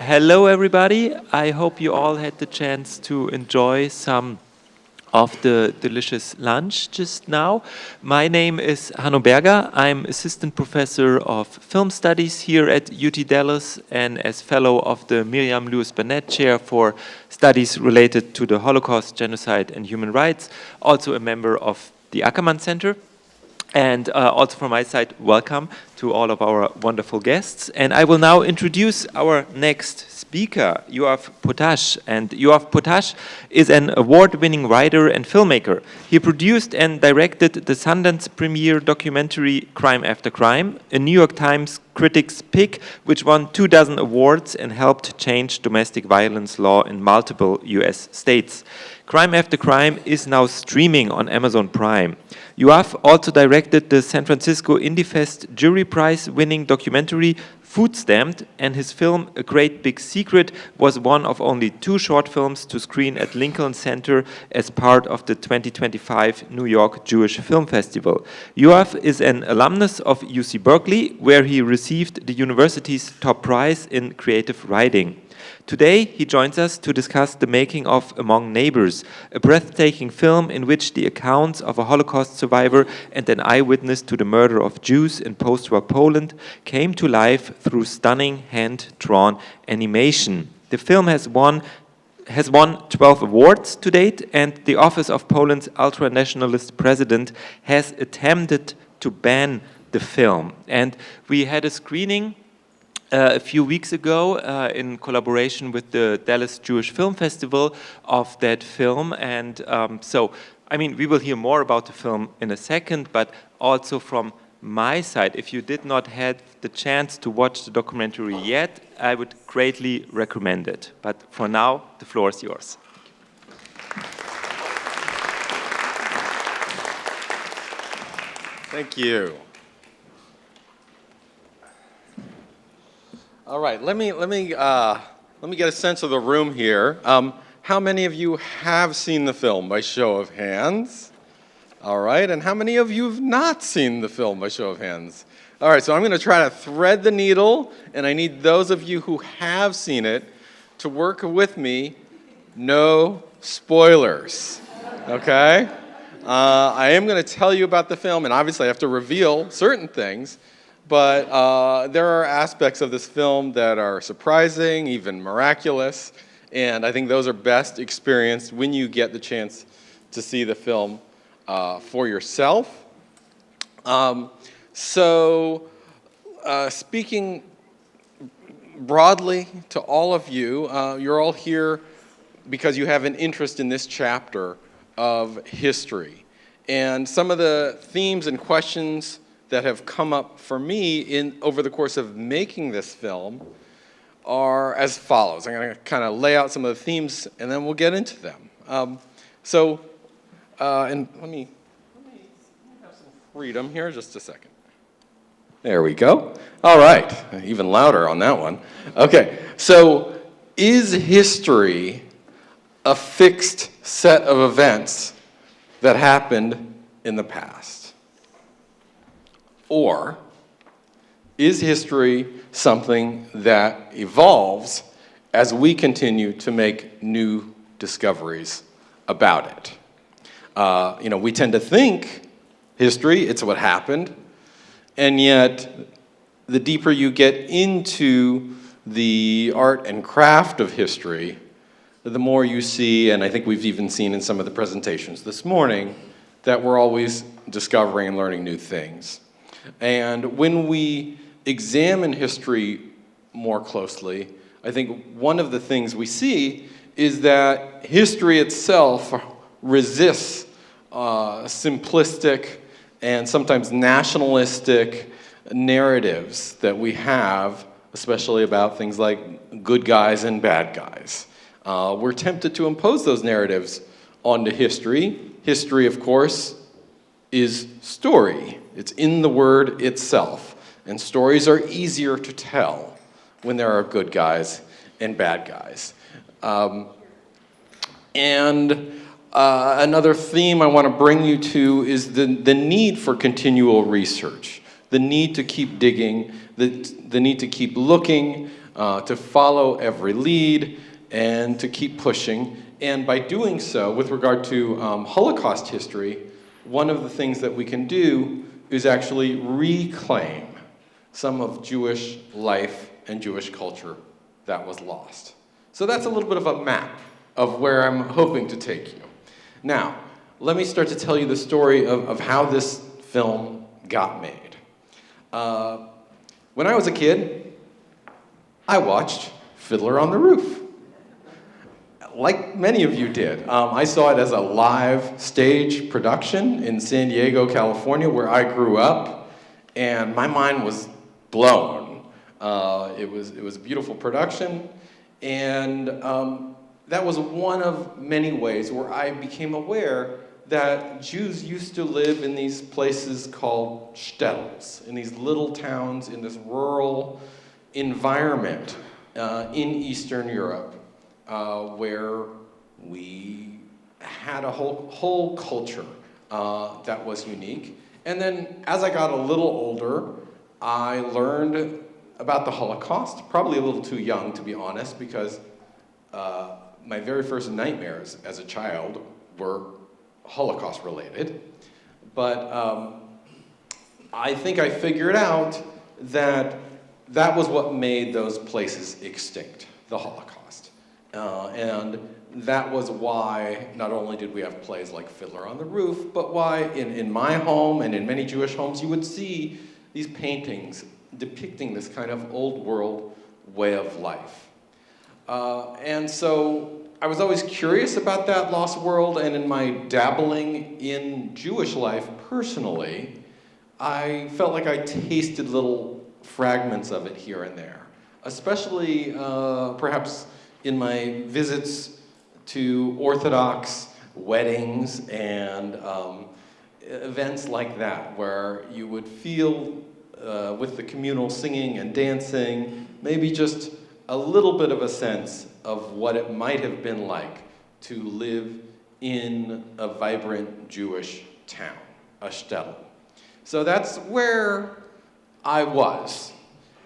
Hello, everybody. I hope you all had the chance to enjoy some of the delicious lunch just now. My name is Hanno Berger. I'm assistant professor of film studies here at UT Dallas and as fellow of the Miriam Lewis Burnett Chair for Studies related to the Holocaust, Genocide and Human Rights, also a member of the Ackermann Center. And also from my side, welcome to all of our wonderful guests. And I will now introduce our next speaker, Yoav Potash. And Yoav Potash is an award-winning writer and filmmaker. He produced and directed the Sundance premiere documentary Crime After Crime, a New York Times critics' pick, which won 24 awards and helped change domestic violence law in multiple US states. Crime After Crime is now streaming on Amazon Prime. Yoav also directed the San Francisco Indie Fest Jury Prize winning documentary Food Stamped, and his film A Great Big Secret was one of only 2 short films to screen at Lincoln Center as part of the 2025 New York Jewish Film Festival. Yoav is an alumnus of UC Berkeley, where he received the university's top prize in creative writing. Today, he joins us to discuss the making of Among Neighbors, a breathtaking film in which the accounts of a Holocaust survivor and an eyewitness to the murder of Jews in post-war Poland came to life through stunning hand-drawn animation. The film has won 12 awards to date, and the Office of Poland's ultra-nationalist president has attempted to ban the film. And we had a screening a few weeks ago in collaboration with the Dallas Jewish Film Festival of that film. And we will hear more about the film in a second, but also from my side, if you did not have the chance to watch the documentary yet, I would greatly recommend it. But for now, the floor is yours. Thank you. All right, let me get a sense of the room here. How many of you have seen the film by show of hands? All right, and how many of you have not seen the film by show of hands? All right, so I'm going to try to thread the needle, and I need those of you who have seen it to work with me. No spoilers, okay? I am going to tell you about the film, and obviously I have to reveal certain things. But there are aspects of this film that are surprising, even miraculous, and I think those are best experienced when you get the chance to see the film for yourself. Speaking broadly to all of you, you're all here because you have an interest in this chapter of history. And some of the themes and questions that have come up for me over the course of making this film are as follows. I'm going to kind of lay out some of the themes, and then we'll get into them. And let me have some freedom here, just a second. There we go. All right, even louder on that one. Okay, so is history a fixed set of events that happened in the past? Or is history something that evolves as we continue to make new discoveries about it? We tend to think history, it's what happened, and yet the deeper you get into the art and craft of history, the more you see, and I think we've even seen in some of the presentations this morning, that we're always discovering and learning new things. And when we examine history more closely, I think one of the things we see is that history itself resists simplistic and sometimes nationalistic narratives that we have, especially about things like good guys and bad guys. We're tempted to impose those narratives onto history. History, of course, is story. It's in the word itself. And stories are easier to tell when there are good guys and bad guys. Another theme I want to bring you to is the need for continual research, the need to keep digging, the need to keep looking, to follow every lead and to keep pushing. And by doing so, with regard to Holocaust history, one of the things that we can do is actually reclaim some of Jewish life and Jewish culture that was lost. So that's a little bit of a map of where I'm hoping to take you. Now, let me start to tell you the story of how this film got made. When I was a kid, I watched Fiddler on the Roof. Like many of you did. I saw it as a live stage production in San Diego, California, where I grew up, and my mind was blown. It was a beautiful production, and that was one of many ways where I became aware that Jews used to live in these places called shtetls, in these little towns, in this rural environment in Eastern Europe, where we had a whole culture that was unique. And then as I got a little older, I learned about the Holocaust, probably a little too young, to be honest, because my very first nightmares as a child were Holocaust related. But I think I figured out that that was what made those places extinct, the Holocaust. And that was why not only did we have plays like Fiddler on the Roof, but why in my home and in many Jewish homes you would see these paintings depicting this kind of old world way of life. And so I was always curious about that lost world, and in my dabbling in Jewish life personally, I felt like I tasted little fragments of it here and there, especially perhaps in my visits to Orthodox weddings and events like that, where you would feel with the communal singing and dancing, maybe just a little bit of a sense of what it might have been like to live in a vibrant Jewish town, a shtetl. So that's where I was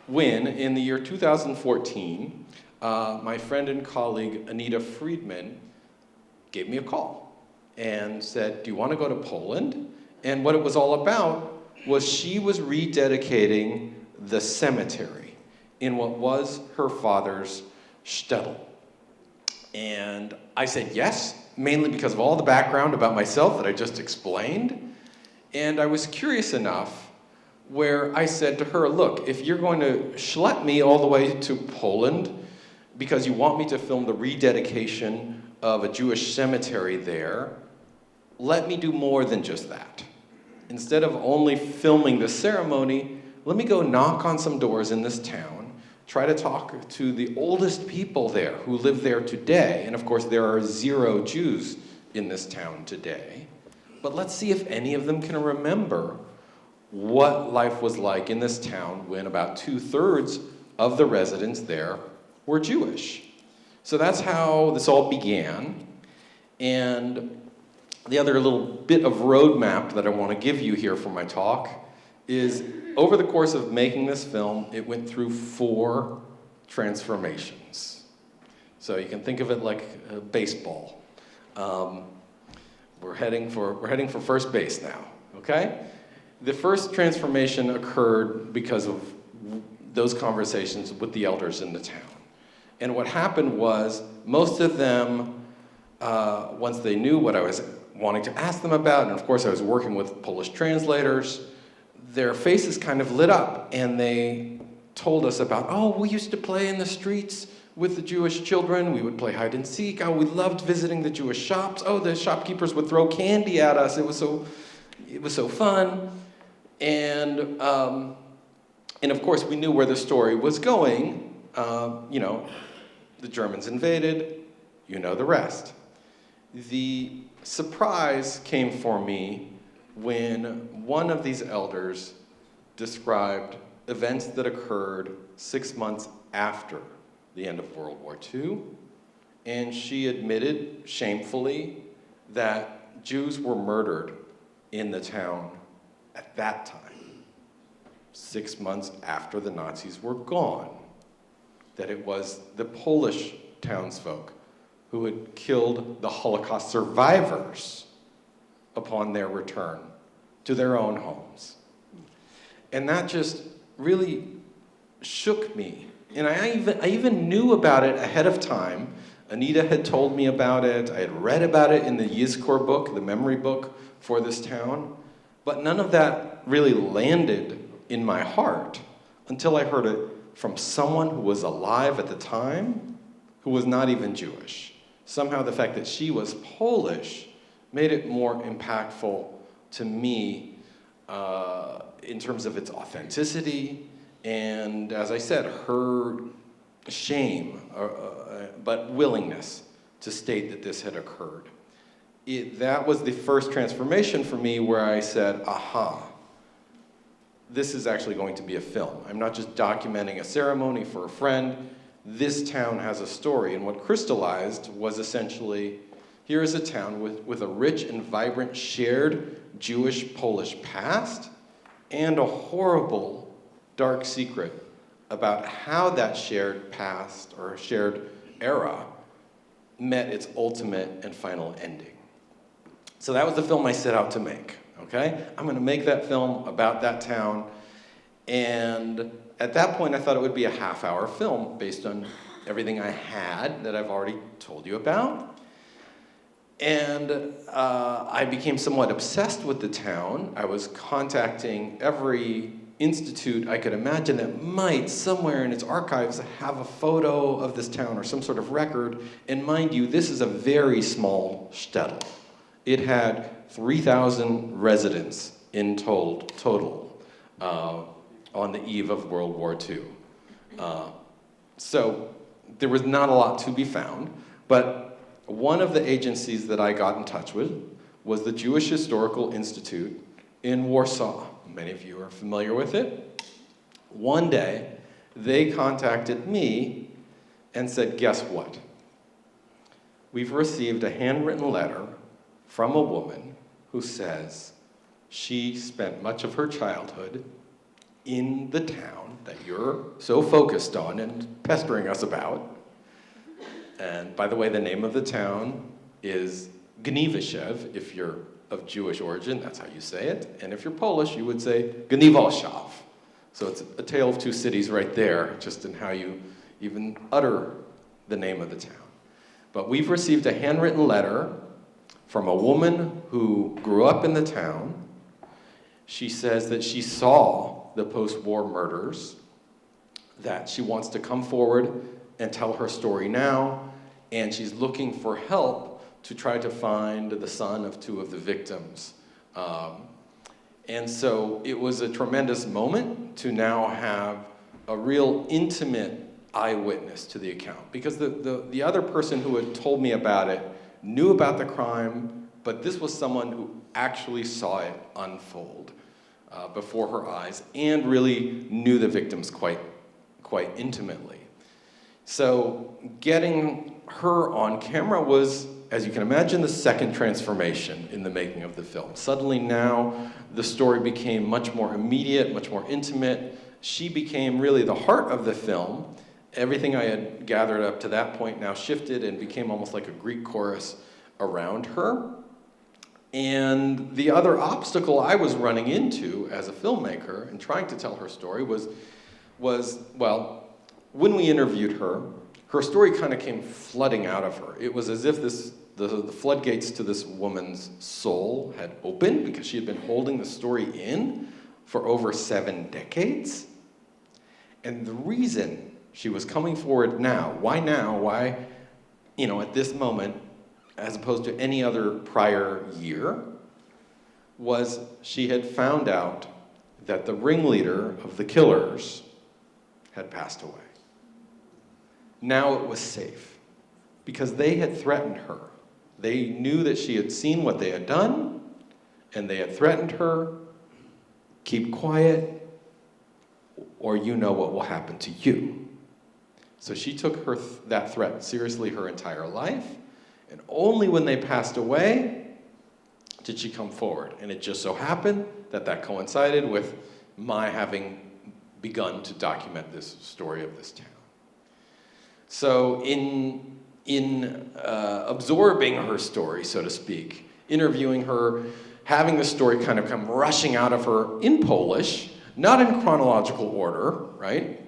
when, in the year 2014, my friend and colleague Anita Friedman gave me a call and said, "Do you want to go to Poland?" And what it was all about was she was rededicating the cemetery in what was her father's shtetl. And I said yes, mainly because of all the background about myself that I just explained. And I was curious enough where I said to her, look, if you're going to schlep me all the way to Poland because you want me to film the rededication of a Jewish cemetery there, let me do more than just that. Instead of only filming the ceremony, let me go knock on some doors in this town, try to talk to the oldest people there who live there today. And of course, there are 0 Jews in this town today. But let's see if any of them can remember what life was like in this town when about 2/3 of the residents there were Jewish. So that's how this all began. And the other little bit of roadmap that I want to give you here for my talk is, over the course of making this film, it went through 4 transformations. So you can think of it like baseball. We're heading for first base now, okay? The first transformation occurred because of those conversations with the elders in the town. And what happened was, most of them, once they knew what I was wanting to ask them about, and of course I was working with Polish translators, their faces kind of lit up, and they told us about, oh, we used to play in the streets with the Jewish children. We would play hide and seek. Oh, we loved visiting the Jewish shops. Oh, the shopkeepers would throw candy at us. It was so fun. And of course, we knew where the story was going. The Germans invaded. You know the rest. The surprise came for me when one of these elders described events that occurred 6 months after the end of World War II, and she admitted shamefully that Jews were murdered in the town at that time, 6 months after the Nazis were gone. that it was the Polish townsfolk who had killed the Holocaust survivors upon their return to their own homes. And that just really shook me. And I even knew about it ahead of time. Anita had told me about it. I had read about it in the Yizkor book, the memory book for this town. But none of that really landed in my heart until I heard it from someone who was alive at the time, who was not even Jewish. Somehow the fact that she was Polish made it more impactful to me in terms of its authenticity and, as I said, her shame, but willingness to state that this had occurred. That was the first transformation for me where I said, aha, this is actually going to be a film. I'm not just documenting a ceremony for a friend. This town has a story. And what crystallized was essentially, here is a town with a rich and vibrant shared Jewish-Polish past and a horrible dark secret about how that shared past or shared era met its ultimate and final ending. So that was the film I set out to make, okay? I'm gonna make that film about that town, and at that point I thought it would be a half-hour film based on everything I had that I've already told you about. And I became somewhat obsessed with the town. I was contacting every institute I could imagine that might, somewhere in its archives, have a photo of this town or some sort of record. And mind you, this is a very small shtetl. It had 3,000 residents in total on the eve of World War II. So there was not a lot to be found, but one of the agencies that I got in touch with was the Jewish Historical Institute in Warsaw. Many of you are familiar with it. One day, they contacted me and said, guess what? We've received a handwritten letter from a woman who says she spent much of her childhood in the town that you're so focused on and pestering us about. And by the way, the name of the town is Gniewyszew, if you're of Jewish origin, that's how you say it. And if you're Polish, you would say Gniewosław. So it's a tale of two cities right there, just in how you even utter the name of the town. But we've received a handwritten letter from a woman who grew up in the town. She says that she saw the post-war murders, that she wants to come forward and tell her story now, and she's looking for help to try to find the son of two of the victims. And so it was a tremendous moment to now have a real intimate eyewitness to the account, because the other person who had told me about it knew about the crime, but this was someone who actually saw it unfold before her eyes and really knew the victims quite intimately. So getting her on camera was, as you can imagine, the second transformation in the making of the film. Suddenly now, the story became much more immediate, much more intimate. She became really the heart of the film. Everything I had gathered up to that point now shifted and became almost like a Greek chorus around her. And the other obstacle I was running into as a filmmaker and trying to tell her story was well, when we interviewed her, her story kind of came flooding out of her. It was as if the floodgates to this woman's soul had opened, because she had been holding the story in for over 7 decades. And the reason she was coming forward now, why, at this moment, as opposed to any other prior year, was she had found out that the ringleader of the killers had passed away. Now it was safe, because they had threatened her. They knew that she had seen what they had done, and they had threatened her, keep quiet, or you know what will happen to you. So she took that threat seriously her entire life, and only when they passed away did she come forward. And it just so happened that coincided with my having begun to document this story of this town. So in absorbing her story, so to speak, interviewing her, having the story kind of come rushing out of her in Polish, not in chronological order, right?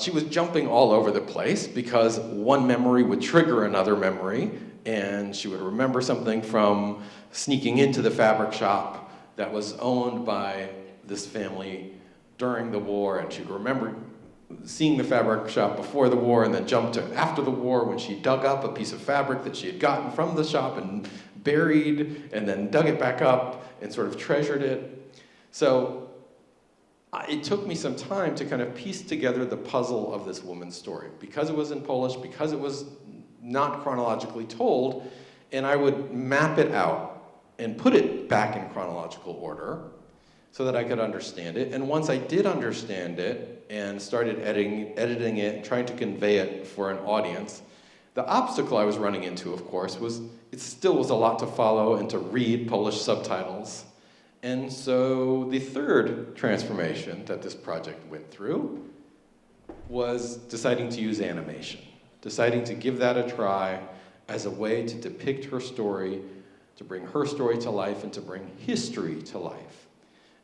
She was jumping all over the place because one memory would trigger another memory, and she would remember something from sneaking into the fabric shop that was owned by this family during the war, and she'd remember seeing the fabric shop before the war and then jumped to after the war when she dug up a piece of fabric that she had gotten from the shop and buried and then dug it back up and sort of treasured it. So it took me some time to kind of piece together the puzzle of this woman's story because it was in Polish, because it was not chronologically told, and I would map it out and put it back in chronological order so that I could understand it. And once I did understand it and started editing it and trying to convey it for an audience, the obstacle I was running into, of course, was it still was a lot to follow and to read Polish subtitles. And so the third transformation that this project went through was deciding to use animation, deciding to give that a try as a way to depict her story, to bring her story to life, and to bring history to life.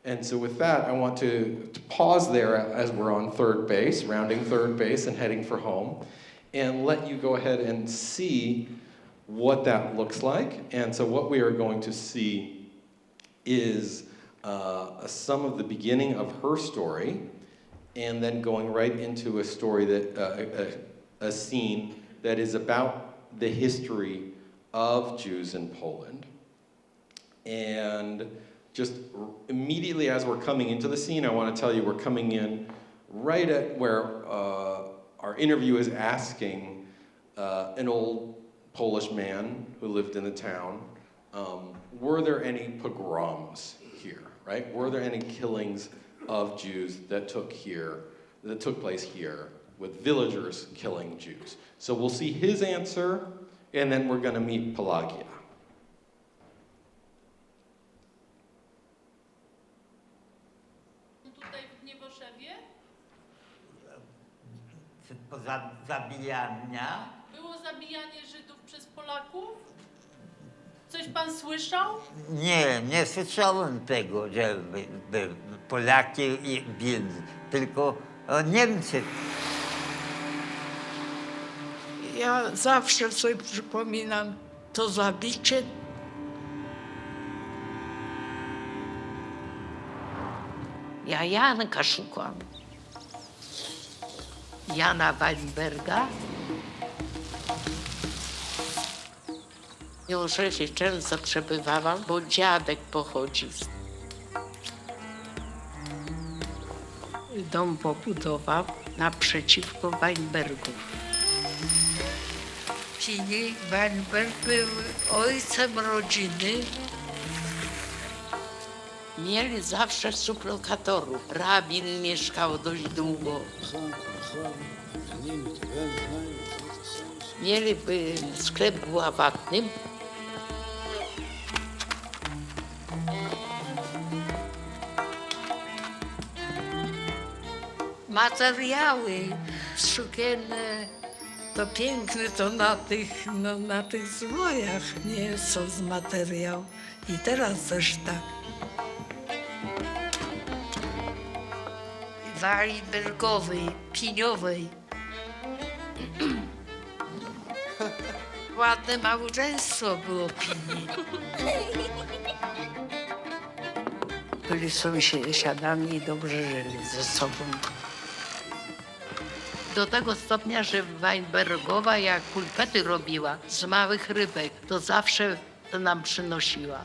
And so with that, I want to pause there as we're on third base, rounding third base and heading for home, and let you go ahead and see what that looks like. And so what we are going to see is some of the beginning of her story, and then going right into a story that, a scene that is about the history of Jews in Poland. And just immediately as we're coming into the scene, I want to tell you we're coming in right at where our interview is asking an old Polish man who lived in the town, were there any pogroms here, right? Were there any killings of Jews that took place here, with villagers killing Jews? So we'll see his answer, and then we're going to meet Pelagia. Zabijania. Było zabijanie Żydów przez Polaków? Coś pan słyszał? Nie słyszałem tego, że Polaki bili, tylko Niemcy. Ja zawsze sobie przypominam to zabicie. Ja Janka szukam. Jana Weinberga. W Józesie często przebywałam, bo dziadek pochodzi. Dom pobudował naprzeciwko Weinbergów. Pini Weinberg był ojcem rodziny. Mieli zawsze sublokatorów. Rabin mieszkał dość długo. Mieli sklep bławatny. Materiały sukienne, to piękne to na tych zwojach, nie są z materiału. I teraz też tak. Weinbergowej, Piniowej. Ładne małżeństwo było Pini. Byli sąsiadami i dobrze żyli ze sobą. Do tego stopnia, że Weinbergowa jak pulpety robiła z małych rybek, to zawsze to nam przynosiła.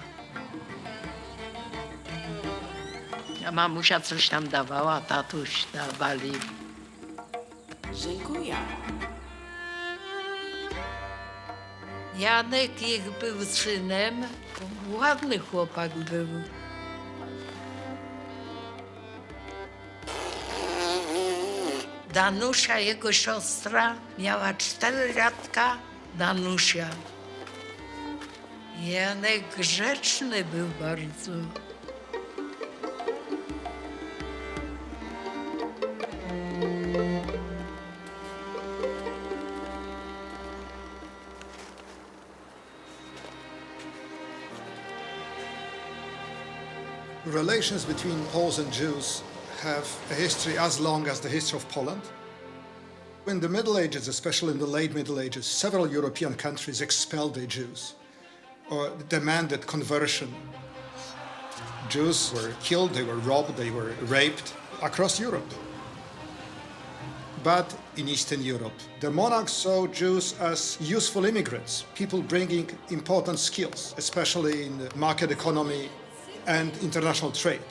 A mamusia coś tam dawała, tatuś dawali. Dziękuję. Janek ich był synem, ładny chłopak był. Danusia, jego siostra, miała 4 latka, Danusia. Janek grzeczny był bardzo. relations between Poles and Jews have a history as long as the history of Poland. In the Middle Ages, especially in the late Middle Ages, several European countries expelled the Jews or demanded conversion. Jews were killed, they were robbed, they were raped across Europe. But in Eastern Europe, the monarchs saw Jews as useful immigrants, people bringing important skills, especially in the market economy and international trade.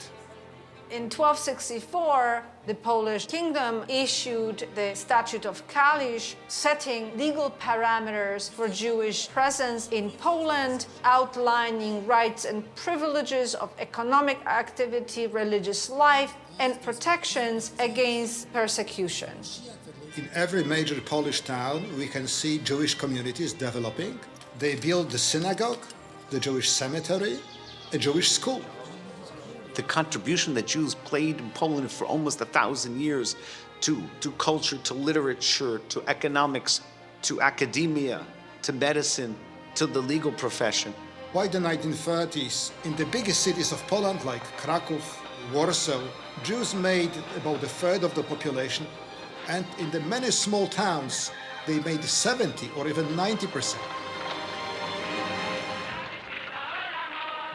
In 1264, the Polish kingdom issued the Statute of Kalisz, setting legal parameters for Jewish presence in Poland, outlining rights and privileges of economic activity, religious life, and protections against persecution. In every major Polish town, we can see Jewish communities developing. They built the synagogue, the Jewish cemetery, a Jewish school. The contribution that Jews played in Poland for almost 1,000 years to culture, to literature, to economics, to academia, to medicine, to the legal profession. By the 1930s, in the biggest cities of Poland, like Kraków, Warsaw, Jews made about a third of the population, and in the many small towns, they made 70 or even 90%.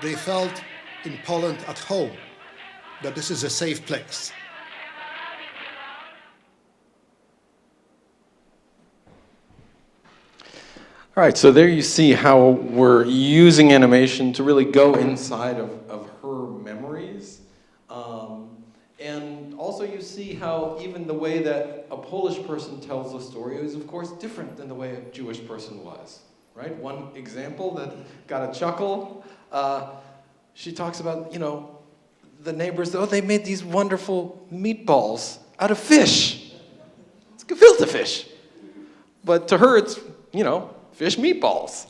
They felt in Poland at home, that this is a safe place. All right, so there you see how we're using animation to really go inside of her memories. And also you see how even the way that a Polish person tells a story is, of course, different than the way a Jewish person was, right? One example that got a chuckle, she talks about, the neighbors, they made these wonderful meatballs out of fish. It's gefilte fish. But to her, it's, fish meatballs.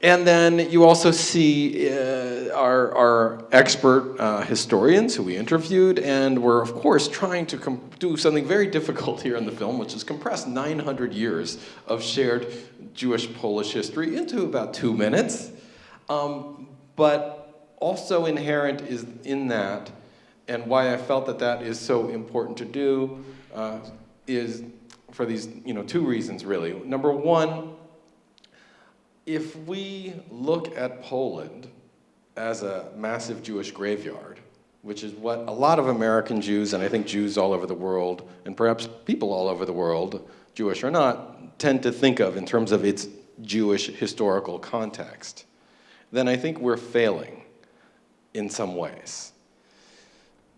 And then you also see our expert historians who we interviewed, and we're, of course, trying to do something very difficult here in the film, which is compress 900 years of shared Jewish-Polish history into about 2 minutes. But also inherent is in that, and why I felt that is so important to do, is for these 2 reasons, really. Number one, if we look at Poland as a massive Jewish graveyard, which is what a lot of American Jews, and I think Jews all over the world, and perhaps people all over the world, Jewish or not, tend to think of in terms of its Jewish historical context, then I think we're failing in some ways.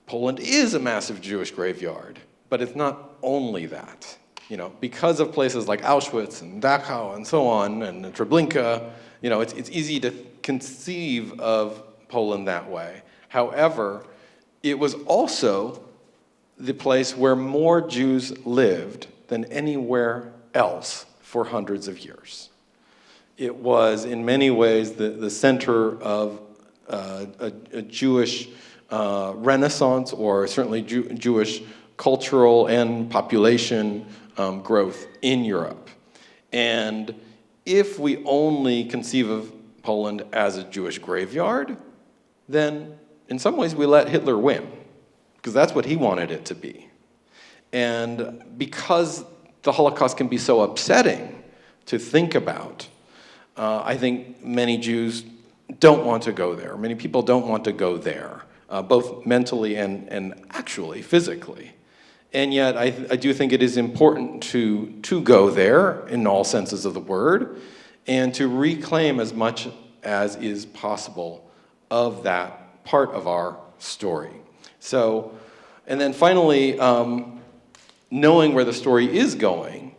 Poland is a massive Jewish graveyard, but it's not only that. Because of places like Auschwitz and Dachau and so on, and Treblinka, it's easy to conceive of Poland that way. However, it was also the place where more Jews lived than anywhere else for hundreds of years. It was, in many ways, the center of a Jewish Renaissance, or certainly Jewish cultural and population growth in Europe. And if we only conceive of Poland as a Jewish graveyard, then in some ways we let Hitler win, because that's what he wanted it to be. And because the Holocaust can be so upsetting to think about, I think many Jews don't want to go there. Many people don't want to go there, both mentally and actually physically. And yet, I do think it is important to go there in all senses of the word, and to reclaim as much as is possible of that part of our story. So, and then finally, knowing where the story is going,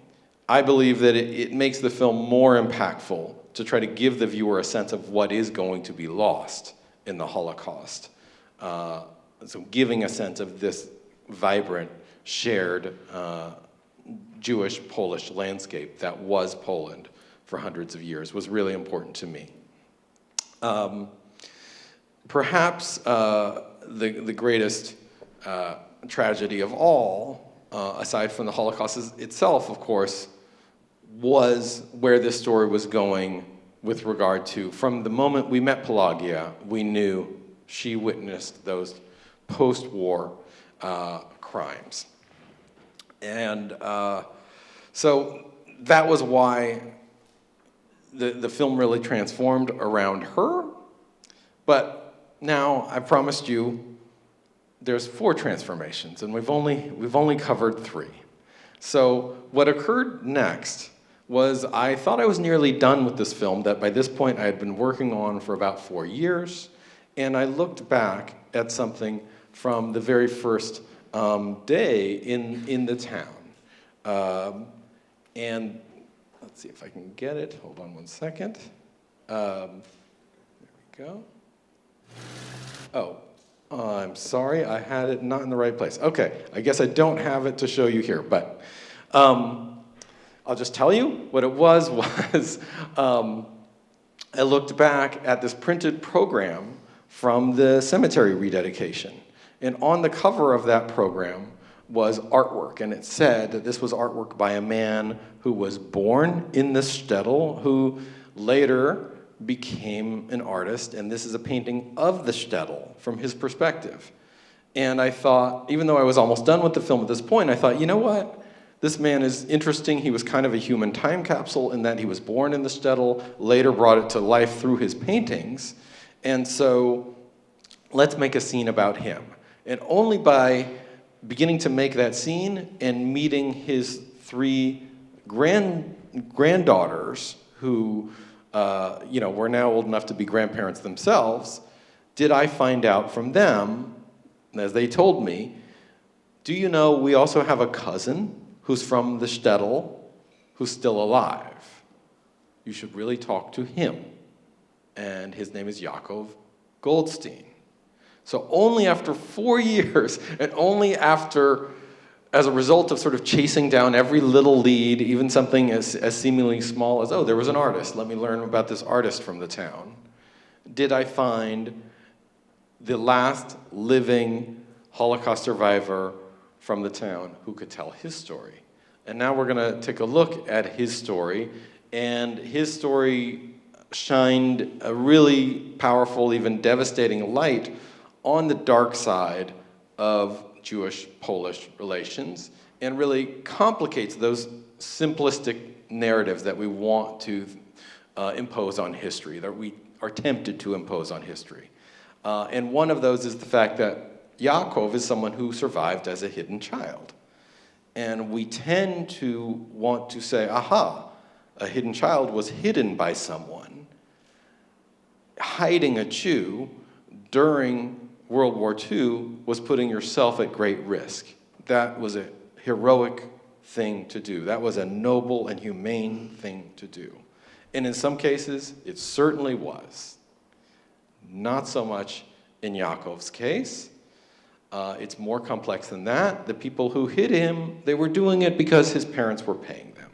I believe that it makes the film more impactful to try to give the viewer a sense of what is going to be lost in the Holocaust. So giving a sense of this vibrant, shared Jewish-Polish landscape that was Poland for hundreds of years was really important to me. Perhaps the greatest tragedy of all, aside from the Holocaust itself, of course, was where this story was going with regard to, from the moment we met Pelagia, we knew she witnessed those post-war crimes. And so that was why the film really transformed around her. But now I promised you there's 4 transformations, and we've only covered 3. So what occurred next was I thought I was nearly done with this film that by this point I had been working on for about 4 years, and I looked back at something from the very first day in the town. And let's see if I can get it. Hold on one second. There we go. Oh, I'm sorry, I had it not in the right place. Okay, I guess I don't have it to show you here, but I'll just tell you what it was I looked back at this printed program from the cemetery rededication. And on the cover of that program was artwork, and it said that this was artwork by a man who was born in the shtetl, who later became an artist, and this is a painting of the shtetl from his perspective. And I thought, even though I was almost done with the film at this point, I thought, you know what? This man is interesting. He was kind of a human time capsule in that he was born in the shtetl, later brought it to life through his paintings, and so let's make a scene about him. And only by beginning to make that scene and meeting his 3 granddaughters who were now old enough to be grandparents themselves, did I find out from them, as they told me, do you know we also have a cousin who's from the shtetl who's still alive? You should really talk to him. And his name is Yaakov Goldstein. So only after 4 years, and only after, as a result of sort of chasing down every little lead, even something as seemingly small as, oh, there was an artist, let me learn about this artist from the town, did I find the last living Holocaust survivor from the town who could tell his story. And now we're going to take a look at his story, and his story shined a really powerful, even devastating light on the dark side of Jewish-Polish relations, and really complicates those simplistic narratives that we want to impose on history, that we are tempted to impose on history. And one of those is the fact that Yaakov is someone who survived as a hidden child. And we tend to want to say, aha, a hidden child was hidden by someone. Hiding a Jew during World War II was putting yourself at great risk. That was a heroic thing to do. That was a noble and humane thing to do. And in some cases, it certainly was. Not so much in Yaakov's case. It's more complex than that. The people who hid him, they were doing it because his parents were paying them.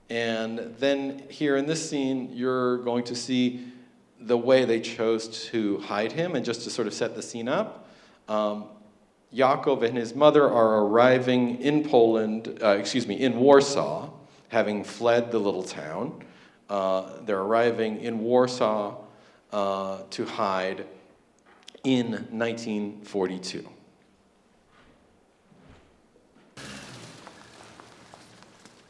And then here in this scene, you're going to see the way they chose to hide him. And just to sort of set the scene up, Yaakov and his mother are arriving in in Warsaw, having fled the little town. They're arriving in Warsaw to hide in 1942.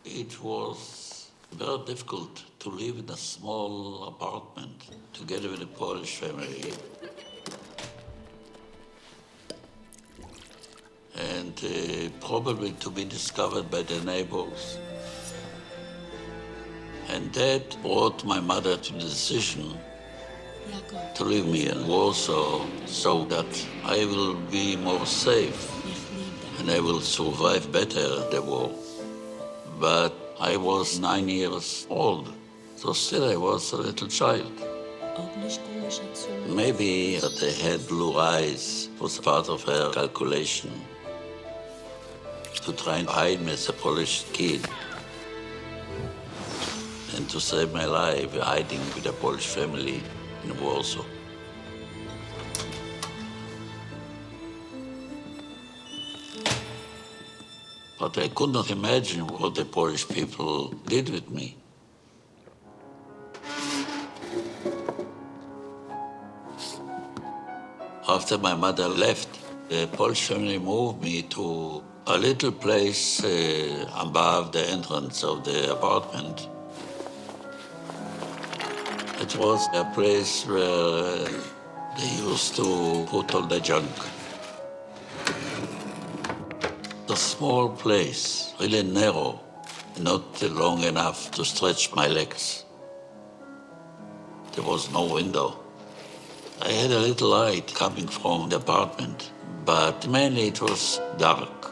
It was very difficult to live in a small apartment together with a Polish family. And probably to be discovered by the neighbors. And that brought my mother to the decision to leave me in Warsaw so that I will be more safe and I will survive better the war. But I was 9 years old, so still I was a little child. Maybe that I had blue eyes was part of her calculation to try and hide me as a Polish kid and to save my life hiding with a Polish family in Warsaw. But I could not imagine what the Polish people did with me. After my mother left, the Polish family moved me to a little place above the entrance of the apartment. It was a place where they used to put all the junk. A small place, really narrow, not long enough to stretch my legs. There was no window. I had a little light coming from the apartment, but mainly it was dark.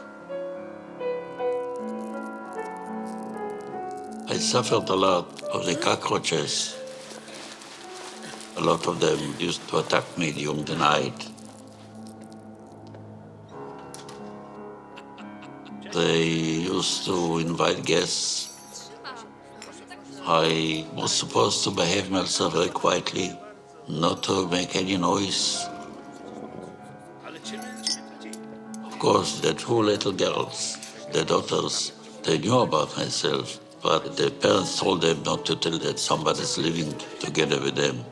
I suffered a lot of the cockroaches. A lot of them used to attack me during the night. They used to invite guests. I was supposed to behave myself very quietly, not to make any noise. Of course, the two little girls, the daughters, they knew about myself, but the parents told them not to tell that somebody's living together with them.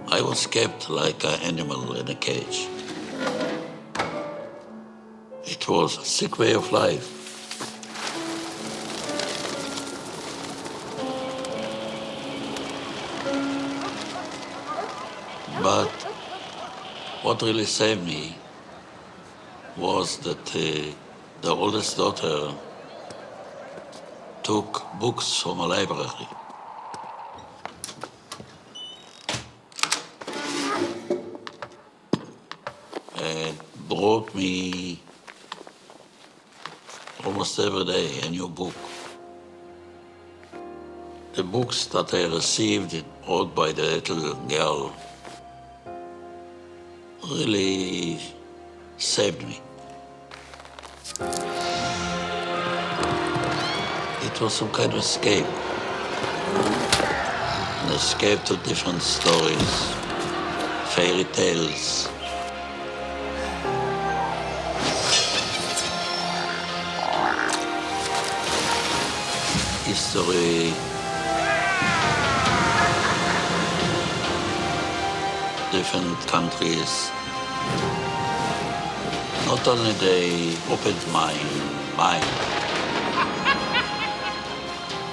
I was kept like an animal in a cage. It was a sick way of life. But what really saved me was that the oldest daughter took books from a library. And brought me almost every day a new book. The books that I received, brought by the little girl, really saved me. It was some kind of escape. An escape to different stories, fairy tales. History, different countries. Not only they opened my mind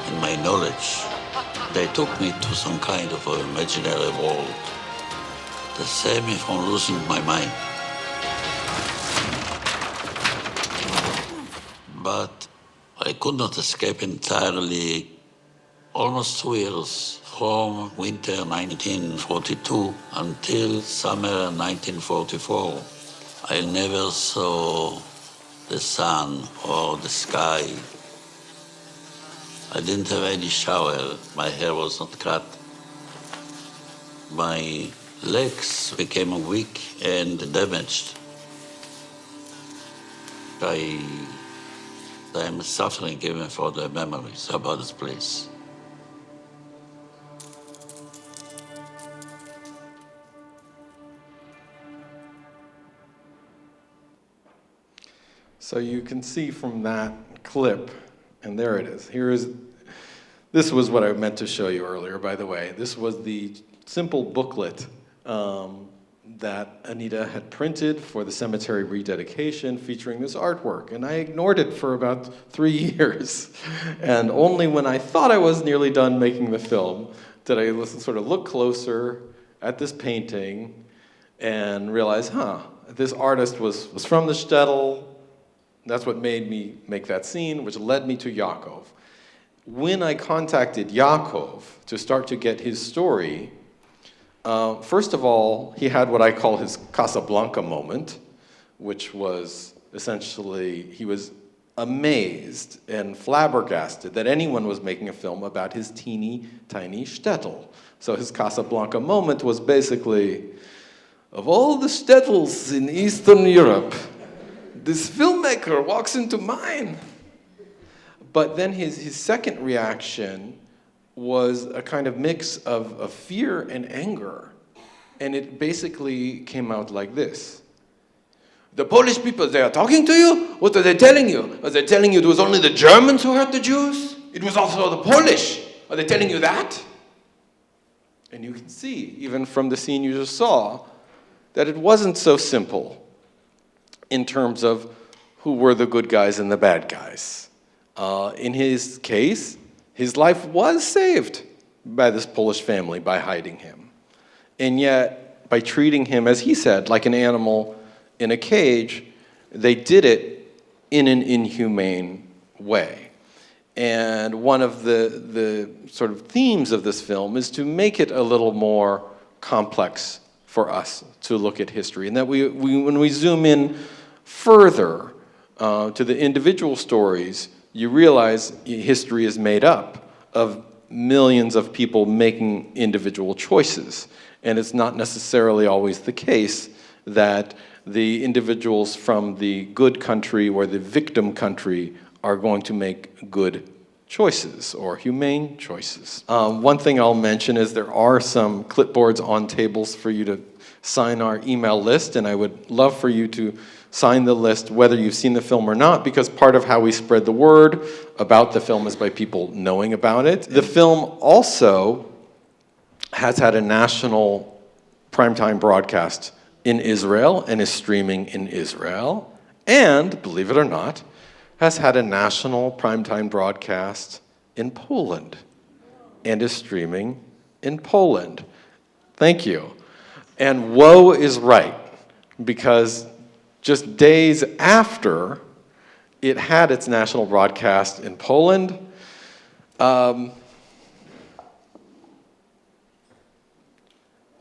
and my knowledge, they took me to some kind of an imaginary world that saved me from losing my mind. But I could not escape entirely. Almost 2 years, from winter 1942 until summer 1944, I never saw the sun or the sky. I didn't have any shower. My hair was not cut. My legs became weak and damaged. I'm suffering even for the memories about this place. So you can see from that clip, and there it is. This was what I meant to show you earlier, by the way. This was the simple booklet that Anita had printed for the cemetery rededication featuring this artwork. And I ignored it for about 3 years. And only when I thought I was nearly done making the film did I sort of look closer at this painting and realize, this artist was from the shtetl. That's what made me make that scene, which led me to Yaakov. When I contacted Yaakov to start to get his story, first of all, he had what I call his Casablanca moment, which was essentially, he was amazed and flabbergasted that anyone was making a film about his teeny tiny shtetl. So his Casablanca moment was basically, of all the shtetls in Eastern Europe, this filmmaker walks into mine. But then his second reaction was a kind of mix of fear and anger. And it basically came out like this. The Polish people, they are talking to you? What are they telling you? Are they telling you it was only the Germans who hurt the Jews? It was also the Polish. Are they telling you that? And you can see, even from the scene you just saw, that it wasn't so simple in terms of who were the good guys and the bad guys. In his case, his life was saved by this Polish family by hiding him. And yet, by treating him, as he said, like an animal in a cage, they did it in an inhumane way. And one of the sort of themes of this film is to make it a little more complex for us to look at history. And that when we zoom in further to the individual stories, you realize history is made up of millions of people making individual choices. And it's not necessarily always the case that the individuals from the good country or the victim country are going to make good choices or humane choices. One thing I'll mention is there are some clipboards on tables for you to sign our email list, and I would love for you to sign the list whether you've seen the film or not, because part of how we spread the word about the film is by people knowing about it. The film also has had a national primetime broadcast in Israel and is streaming in Israel, and, believe it or not, has had a national primetime broadcast in Poland and is streaming in Poland. Thank you. And woe is right, because just days after it had its national broadcast in Poland,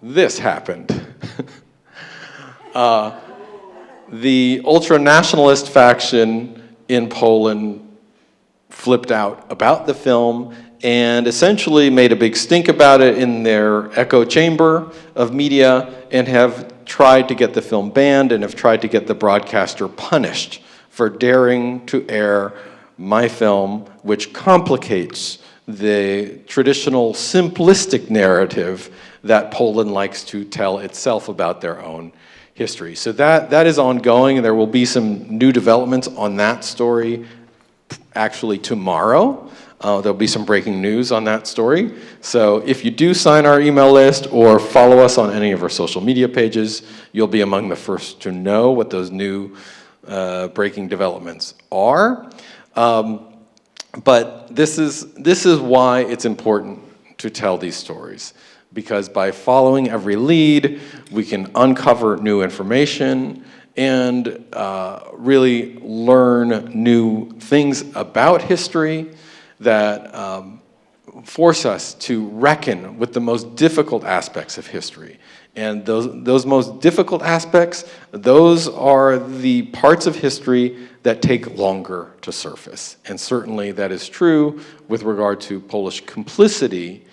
this happened. The ultra-nationalist faction in Poland flipped out about the film and essentially made a big stink about it in their echo chamber of media and have tried to get the film banned and have tried to get the broadcaster punished for daring to air my film, which complicates the traditional simplistic narrative that Poland likes to tell itself about their own history. So that is ongoing, and there will be some new developments on that story actually tomorrow. There'll be some breaking news on that story. So if you do sign our email list or follow us on any of our social media pages, you'll be among the first to know what those new breaking developments are. But this is why it's important to tell these stories, because by following every lead, we can uncover new information and really learn new things about history that force us to reckon with the most difficult aspects of history. And those most difficult aspects, those are the parts of history that take longer to surface. And certainly that is true with regard to Polish complicity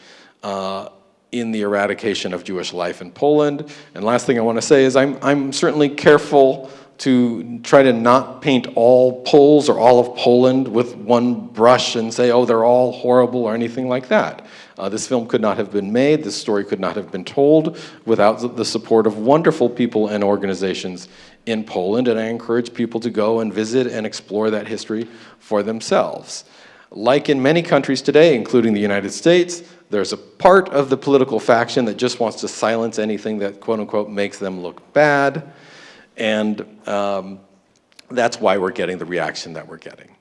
in the eradication of Jewish life in Poland. And last thing I want to say is I'm certainly careful to try to not paint all Poles or all of Poland with one brush and say, oh, they're all horrible or anything like that. This film could not have been made, this story could not have been told without the support of wonderful people and organizations in Poland, and I encourage people to go and visit and explore that history for themselves. Like in many countries today, including the United States, there's a part of the political faction that just wants to silence anything that, quote unquote, makes them look bad. And that's why we're getting the reaction that we're getting.